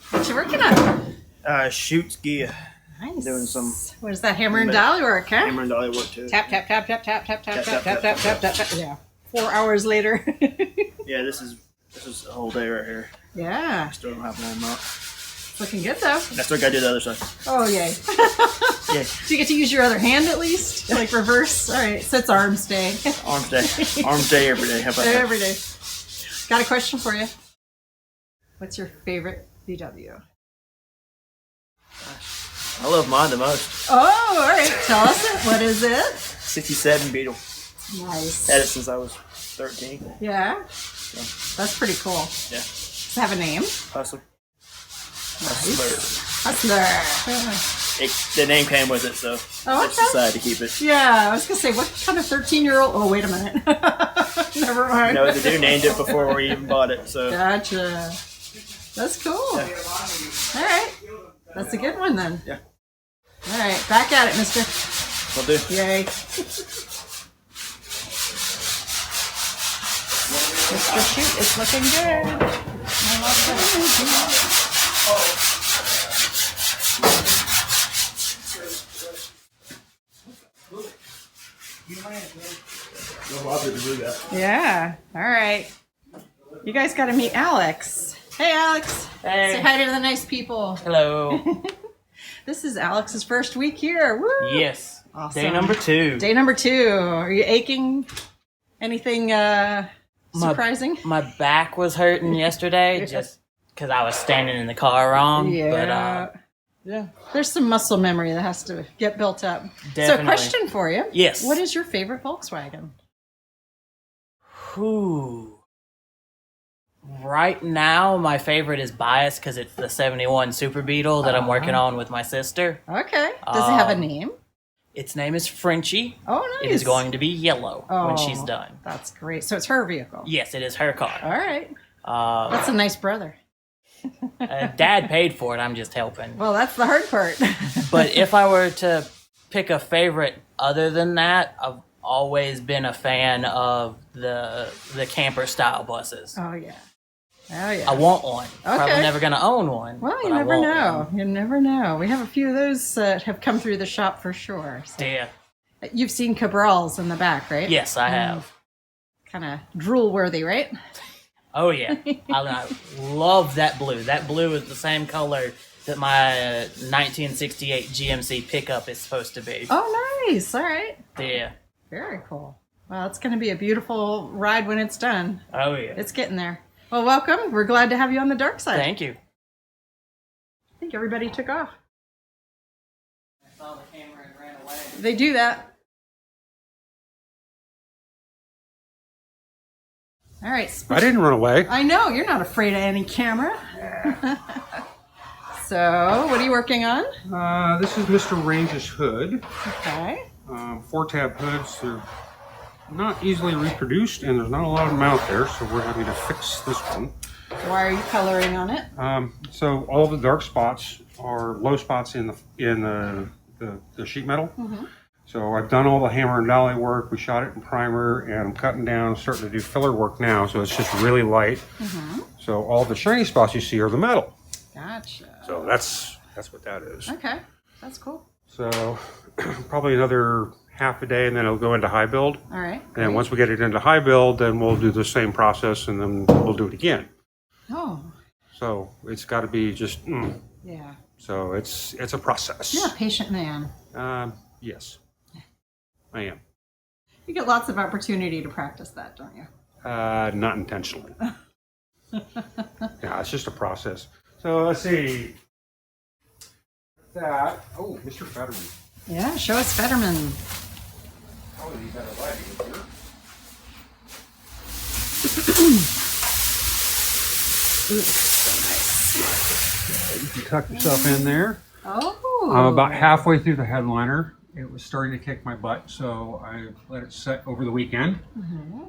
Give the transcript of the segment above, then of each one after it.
What you working on? Shoots Ghia. Nice. Doing some. What is that, hammer and dolly work, huh? Hammer and dolly work too. Tap, tap, tap, tap, tap, tap, tap, tap, tap, tap, tap, tap, tap. Yeah. 4 hours later. Yeah, this is a whole day right here. Yeah. Still don't have one out. Looking good though. That's what I do the other side. Oh yay. Yeah. Do you get to use your other hand at least? Like reverse? Alright, so it's arms day. Arms day. Arms day every day. How about that? Every day. Got a question for you. What's your favorite VW? I love mine the most. Oh, alright. Tell us it. What is it? 67 Beetle. Nice. Had it since I was 13. Yeah. So, That's pretty cool. yeah. Does it have a name? Hustler. Nice. Hustler. The name came with it, so I just decided to keep it. Yeah, I was gonna say, what kind of 13-year-old? Oh, wait a minute. Never mind. No, the dude named it before we even bought it. So Gotcha. That's cool. Yeah. All right, that's a good one then. Yeah. All right, back at it, Mister. Will do. Yay. Mr. Shoot is looking good. I love it. Yeah. All right. You guys got to meet Alex. Hey, Alex. Hey. Say hi to the nice people. Hello. This is Alex's first week here. Woo. Yes. Awesome. Day number 2. Day number 2. Are you aching? Anything surprising? My back was hurting yesterday just because I was standing in the car wrong. Yeah. But, yeah. There's some muscle memory that has to get built up. Definitely. So, question for you. Yes. What is your favorite Volkswagen? Whew. Right now, my favorite is biased because it's the 71 Super Beetle that I'm working on with my sister. Okay. Does it have a name? Its name is Frenchie. Oh, nice. It is going to be yellow when she's done. That's great. So it's her vehicle. Yes, it is her car. All right. That's a nice brother. Dad paid for it. I'm just helping. Well, that's the hard part. But if I were to pick a favorite other than that, I've always been a fan of the camper style buses. Oh, yeah. Oh, yeah. I want one. Okay. Probably never going to own one. Well, you but I never want know. one. You never know. We have a few of those that have come through the shop for sure. So. Yeah. You've seen Cabrals in the back, right? Yes, I have. Kind of drool worthy, right? Oh, yeah. I love that blue. That blue is the same color that my 1968 GMC pickup is supposed to be. Oh, nice. All right. Yeah. Very cool. Well, it's going to be a beautiful ride when it's done. Oh, yeah. It's getting there. Well, welcome. We're glad to have you on the dark side. Thank you. I think everybody took off. I saw the camera and ran away. They do that. All right. I didn't run away. I know. You're not afraid of any camera. So, what are you working on? This is Mr. Range's hood. Okay. 4-tab hoods. They're not easily reproduced, and there's not a lot of them out there, so we're happy to fix this one. Why are you coloring on it? So all the dark spots are low spots in the sheet metal. Mm-hmm. So I've done all the hammer and dolly work. We shot it in primer, and I'm cutting down, starting to do filler work now. So it's just really light. Mm-hmm. So all the shiny spots you see are the metal. Gotcha. So that's what that is. Okay, that's cool. So probably another half a day, and then it'll go into high build. All right. And then once we get it into high build, then we'll do the same process, and then we'll do it again. Oh. So it's got to be just. Yeah. So it's a process. You're a patient man. Yes, I am. You get lots of opportunity to practice that, don't you? Not intentionally. Yeah, it's just a process. So let's see. That. Oh, Mr. Fetterman. Yeah, show us Fetterman. Oh, you got a lighting here. Ooh, so nice. You can tuck yourself in there. Oh. I'm about halfway through the headliner. It was starting to kick my butt, so I let it set over the weekend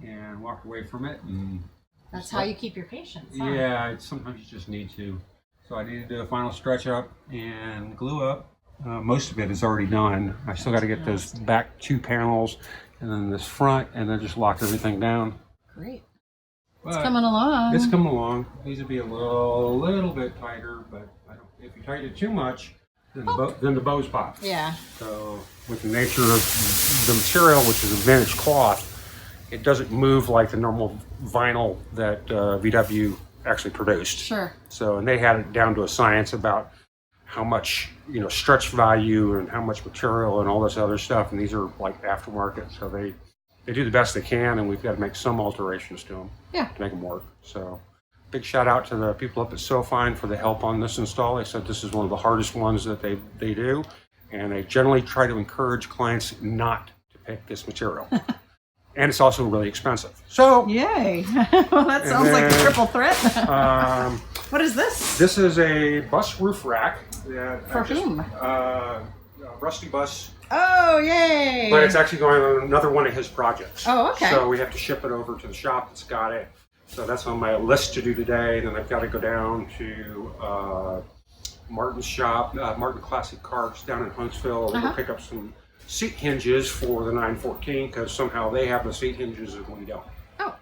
and walked away from it. And that's how you keep your patience. Huh? yeah, sometimes you just need to. So I need to do a final stretch up and glue up. Most of it is already done. I still got to get those back 2 panels and then this front, and then just lock everything down. Great. It's coming along. It's coming along. Needs to be a little bit tighter, but if you tighten it too much, then the bows pop. Yeah. So with the nature of the material, which is a vintage cloth, it doesn't move like the normal vinyl that VW actually produced. Sure. So, and they had it down to a science about how much, stretch value and how much material and all this other stuff. And these are like aftermarket, so they do the best they can, and we've got to make some alterations to them to make them work. So big shout out to the people up at SoFine for the help on this install. They said this is one of the hardest ones that they do, and they generally try to encourage clients not to pick this material. And it's also really expensive. So yay! Well, that sounds like a triple threat. What is this? This is a bus roof rack. For whom? Rusty Bus. Oh, yay! But it's actually going on another one of his projects. Oh, okay. So we have to ship it over to the shop that's got it. So that's on my list to do today. Then I've got to go down to Martin's shop, Martin Classic Cars down in Huntsville. We'll pick up some seat hinges for the 914 because somehow they have the seat hinges and we don't. Oh.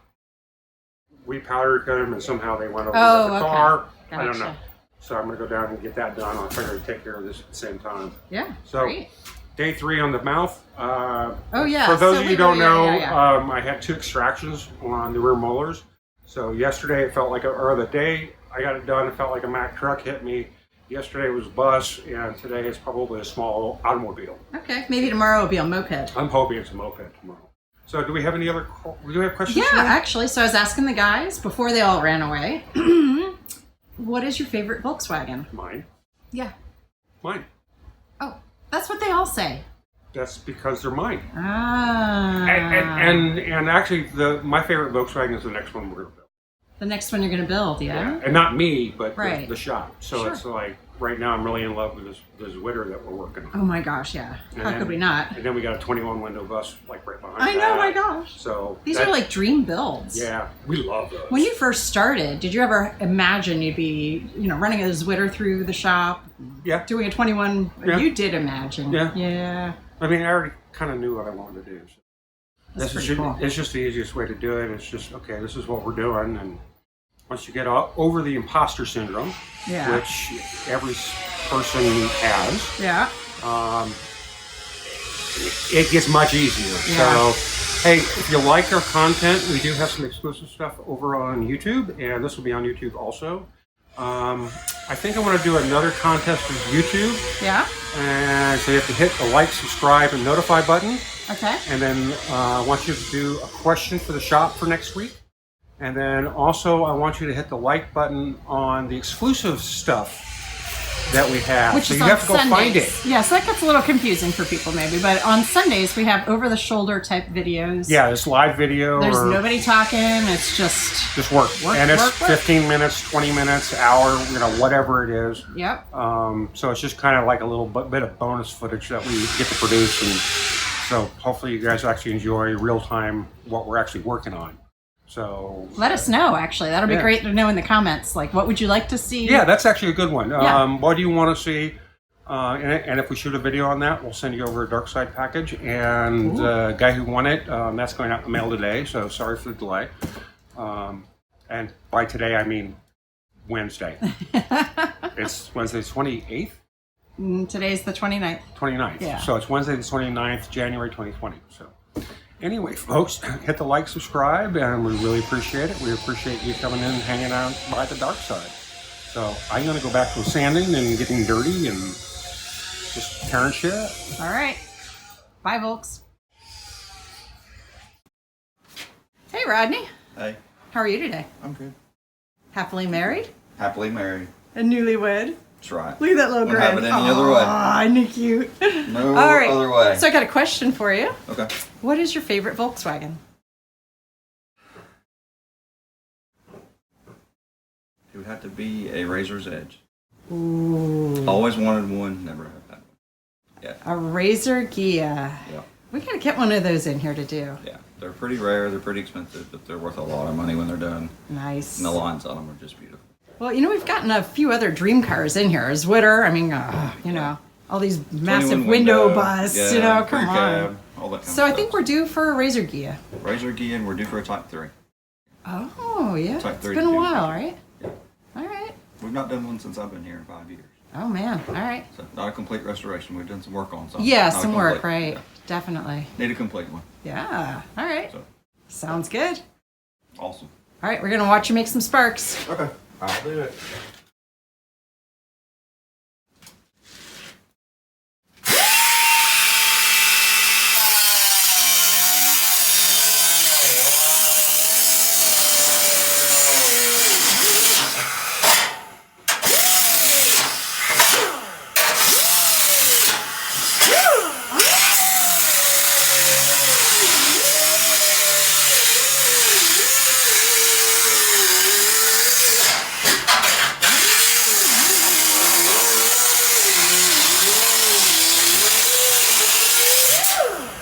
We powder coat them and somehow they went over with the car. Gotcha. I don't know. So I'm going to go down and get that done. I'll try to take care of this at the same time. Yeah. So great. Day 3 on the mouth. Oh yeah. For those of you who don't know, I had 2 extractions on the rear molars. So yesterday it felt like, or the day I got it done, it felt like a Mack truck hit me. Yesterday was a bus, and today is probably a small automobile. Okay, maybe tomorrow will be a moped. I'm hoping it's a moped tomorrow. So do we have any other, do we have questions? Yeah, actually, so I was asking the guys before they all ran away, what is your favorite Volkswagen? Mine. Yeah. Mine. Oh, that's what they all say. That's because they're mine. Ah. And actually, my favorite Volkswagen is the next one we're going to build. The next one you're going to build, yeah? And not me, but right. the shop. So it's like, right now I'm really in love with the Zwitter that we're working on. Oh my gosh, yeah. How could we not? And then we got a 21 window bus like right behind I know, my gosh. So these are like dream builds. Yeah, we love those. When you first started, did you ever imagine you'd be, running a Zwitter through the shop? Yeah. Doing a 21? Yeah. You did imagine. Yeah. Yeah. I mean, I already kind of knew what I wanted to do. So that's pretty cool. It's just the easiest way to do it. It's just, okay, this is what we're doing. And once you get over the imposter syndrome, which every person has, it gets much easier. So, hey, if you like our content, we do have some exclusive stuff over on YouTube, and this will be on YouTube also. I think I want to do another contest with YouTube. Yeah. And so you have to hit the like, subscribe, and notify button. Okay. And then I want you to do a question for the shop for next week. And then also I want you to hit the like button on the exclusive stuff that we have. Which so is you on have to go Sundays. find it. Yeah, so that gets a little confusing for people maybe. But on Sundays we have over-the-shoulder type videos. Yeah, it's live video. There's nobody talking. It's just work. And it's 15 minutes, 20 minutes, hour, whatever it is. Yep. So it's just kind of like a little bit of bonus footage that we get to produce. And so hopefully you guys actually enjoy real time what we're actually working on. So let us know, actually. That'll be great to know in the comments. Like, what would you like to see? Yeah, that's actually a good one. What do you want to see? And if we shoot a video on that, we'll send you over a dark side package. And the guy who won it, that's going out in the mail today. So sorry for the delay. And by today, I mean Wednesday. It's Wednesday the 28th? Today's the 29th. 29th. Yeah. So it's Wednesday the 29th, January 2020. So. Anyway, folks, hit the like, subscribe, and we really appreciate it. We appreciate you coming in and hanging out by the dark side. So I'm going to go back to sanding and getting dirty and just tearing shit up. All right. Bye, folks. Hey, Rodney. Hey. How are you today? I'm good. Happily married? Happily married. And newlywed? That's right. Look at that little grin. Wouldn't have it any other way. Aw, isn't it cute? No other way. So I got a question for you. Okay. What is your favorite Volkswagen? It would have to be a Razor's Edge. Ooh. Always wanted one, never had that one. Yeah. A Hazel Green. Yeah. We gotta get one of those in here to do. Yeah. They're pretty rare, they're pretty expensive, but they're worth a lot of money when they're done. Nice. And the lines on them are just beautiful. Well, we've gotten a few other dream cars in here. A Zwitter, all these massive window bus, come on. Cab, all that kind so of I think we're due for a Hazel Green. Hazel Green, and we're due for a Type 3. Oh, Oh, yeah. Type It's been a 32. while, right? Yeah. All right. We've not done one since I've been here in 5 years. Oh, man. All right. So not a complete restoration. We've done some work on some. Yeah, Not a some work, complete. right? Yeah. Definitely. Need a complete one. Yeah. All right. So Sounds good. awesome. All right, we're going to watch you make some sparks. Okay. I'll do it.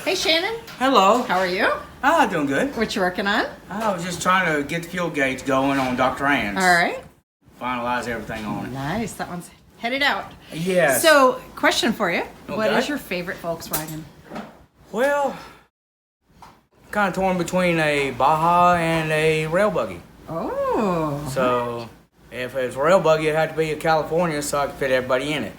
Hey, Shannon. Hello. How are you? Doing good. What you working on? I was just trying to get the fuel gauge going on Dr. Ann's. All right. Finalize everything on it. Nice. That one's headed out. Yes. So, question for you. What Okay. is your favorite Volkswagen? Well, kind of torn between a Baja and a rail buggy. Oh. So, if it was a rail buggy, it'd have to be a California so I could fit everybody in it.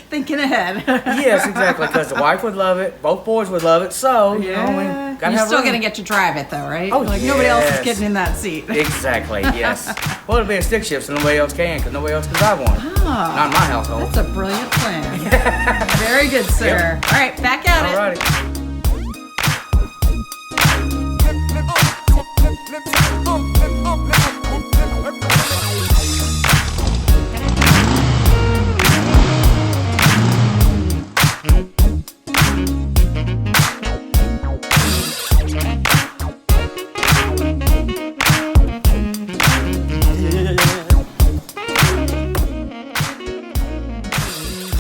Thinking ahead. Yes, exactly, because the wife would love it, both boys would love it, so, you know, we Yeah. gotta You're have still room. going to get to drive it, though, right? Oh, like, nobody else is yes. getting in that seat. Exactly, yes. Well, it'll be a stick shift so nobody else can, because nobody else can drive one. Oh, Not in my household. that's a brilliant plan. Very good, sir. All right, back at it. Alrighty.